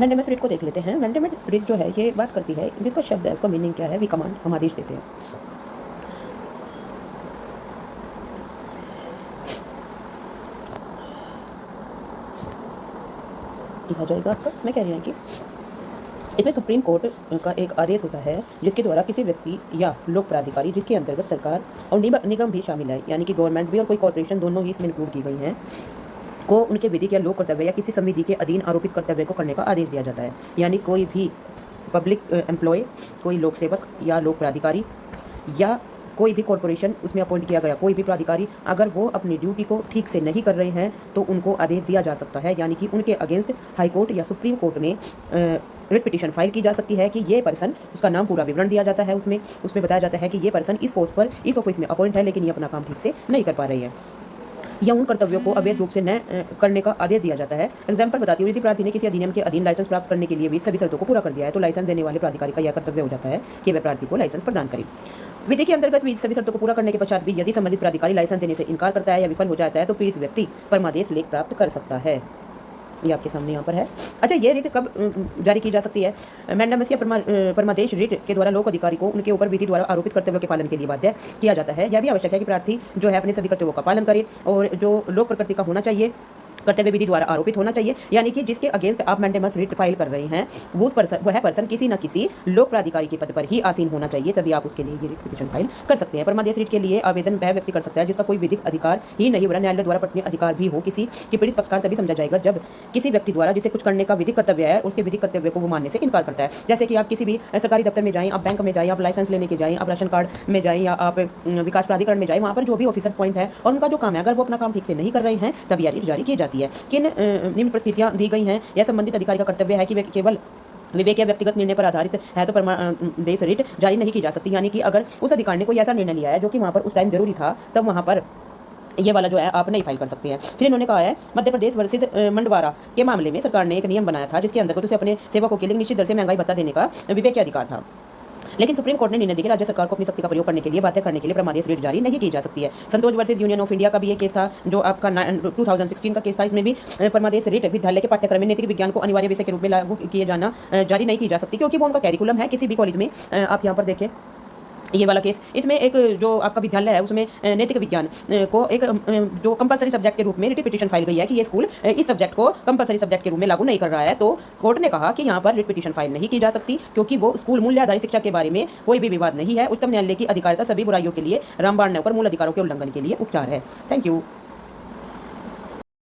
Mandamus writ को देख लेते हैं। मैंडेमस रिट जो है ये बात करती है, जिसका शब्द है उसका मीनिंग क्या है, वी कमांड, हम आदेश देते हैं। आ जाएगा आपका, इसमें कह रहे हैं कि इसमें सुप्रीम कोर्ट का एक आदेश होता है जिसके द्वारा किसी व्यक्ति या लोक प्राधिकारी जिसके अंतर्गत सरकार और निगम भी शामिल है, यानी कि गवर्नमेंट भी और कोई कॉर्पोरेशन दोनों ही इसमें इंक्लूड की गई हैं, को उनके विधिक या लोक कर्तव्य या किसी समिति के अधीन आरोपित कर्तव्य को करने का आदेश दिया जाता है। यानी कोई भी पब्लिक एम्प्लॉय, कोई लोक सेवक या लोक प्राधिकारी या कोई भी कॉर्पोरेशन उसमें अपॉइंट किया गया कोई भी प्राधिकारी, अगर वो अपनी ड्यूटी को ठीक से नहीं कर रहे हैं तो उनको आदेश दिया जा सकता है, यानी कि उनके अगेंस्ट हाई कोर्ट या सुप्रीम कोर्ट में रिट पिटीशन फाइल की जा सकती है कि ये पर्सन, उसका नाम पूरा विवरण दिया जाता है, उसमें बताया जाता है कि ये पर्सन इस पोस्ट पर इस ऑफिस में अपॉइंट है लेकिन ये अपना काम ठीक से नहीं कर पा रही है, या उन कर्तव्यों को अवैध रूप से न करने का आदेश दिया जाता है। एग्जाम्पल बताती हूँ, यदि प्रार्थी ने किसी अधिनियम के अधीन लाइसेंस प्राप्त करने के लिए भी सभी शर्तों को पूरा कर दिया है तो लाइसेंस देने वाले प्राधिकारी का यह कर्तव्य हो जाता है कि वह प्रार्थी को लाइसेंस प्रदान करे। विधि के अंतर्गत भी सभी शर्तों को पूरा करने के पश्चात भी यदि संबंधित प्राधिकारी लाइसेंस देने से इनकार करता है या विफल हो जाता है तो पीड़ित व्यक्ति परमादेश लेख प्राप्त कर सकता है। ये आपके सामने यहाँ पर है। अच्छा, ये रिट कब जारी की जा सकती है? मैंडेमस या परमादेश रिट के द्वारा लोक अधिकारी को उनके ऊपर विधि द्वारा आरोपित कर्तव्यों के पालन के लिए बाध्य किया जाता है। यह भी आवश्यक है कि प्रार्थी जो है अपने सभी कर्तव्यों का पालन करे और जो लोक प्रकृति का होना चाहिए, कर्तव्य विधि द्वारा आरोपित होना चाहिए, यानी कि जिसके अगेंस्ट आप मैंडेमस रिट फाइल कर रहे हैं वह पर्सन किसी न किसी लोक प्राधिकारी के पद पर ही आसीन होना चाहिए, तभी आप उसके लिए ये रिट पिटीशन फाइल कर सकते हैं। परमादेश रिट के लिए आवेदन वह व्यक्ति कर सकता है जिसका कोई विधिक अधिकार ही नहीं वरन न्यायालय द्वारा पटनीय अधिकार भी हो। किसी के पीड़ित पक्षकार तभी समझा जाएगा जब किसी व्यक्ति द्वारा जिसे कुछ करने का विधिक कर्तव्य है उसके विधिक कर्तव्य को वो मानने से इनकार करता है। जैसे कि आप किसी भी सरकारी दफ्तर में जाएं, आप बैंक में जाएं, आप लाइसेंस लेने के जाएं, आप राशन कार्ड में जाएं या आप विकास प्राधिकरण में जाएं, वहाँ पर जो भी ऑफिसर पॉइंट है और उनका जो काम है अगर वो अपना काम ठीक से नहीं कर रहे हैं तब यह रिट जारी की जाती है। किन निम्न परिस्थितियां दी गई हैं, यह संबंधित अधिकारी का कर्तव्य है कि वे केवल विवेक या व्यक्तिगत निर्णय पर आधारित है तो परमादेश रिट जारी नहीं की जा सकती, यानी कि अगर उस अधिकारी ने कोई ऐसा निर्णय लिया है जो कि वहाँ पर उस टाइम जरूरी था तब वहाँ पर ये वाला जो है आप नहीं फाइल कर सकते हैं। फिर इन्होंने कहा है मध्य प्रदेश वर्सेज मंडवारा के मामले में सरकार ने एक नियम बनाया था जिसके अंतर्गत उसे अपने सेवकों के लिए निश्चित दर से महंगाई भत्ता देने का विवेक के अधिकार था, लेकिन सुप्रीम कोर्ट ने निर्णय दिया कि राज्य सरकार को अपनी शक्ति का प्रयोग करने के लिए बाध्य करने के लिए परमादेश रिट जारी नहीं की जा सकती है। संतोष वर्सेज यूनियन ऑफ इंडिया का भी ये केस था जो आपका 2016 का केस था। इसमें भी परमादेश रिट विद्यालय के पाठ्यक्रम में नैतिक विज्ञान को अनिवार्य विषय के रूप में लागू किए जाना जारी नहीं की जा सकती क्योंकि वो उनका कैरिकुलम है किसी भी कॉलेज में। आप यहाँ पर देखें ये वाला केस, इसमें एक जो आपका विद्यालय है उसमें नैतिक विज्ञान को एक जो कंपलसरी सब्जेक्ट के रूप में रिट पिटीशन फाइल गई है कि ये स्कूल इस सब्जेक्ट को कंपलसरी सब्जेक्ट के रूप में लागू नहीं कर रहा है, तो कोर्ट ने कहा कि यहाँ पर रिट पिटीशन फाइल नहीं की जा सकती क्योंकि वो स्कूल मूल्य आधारित शिक्षा के बारे में कोई भी विवाद नहीं है। उच्चतम न्यायालय की अधिकारिता सभी बुराइयों के लिए रामबाण ने ऊपर मूल अधिकारों के उल्लंघन के लिए उपचार है। Thank you.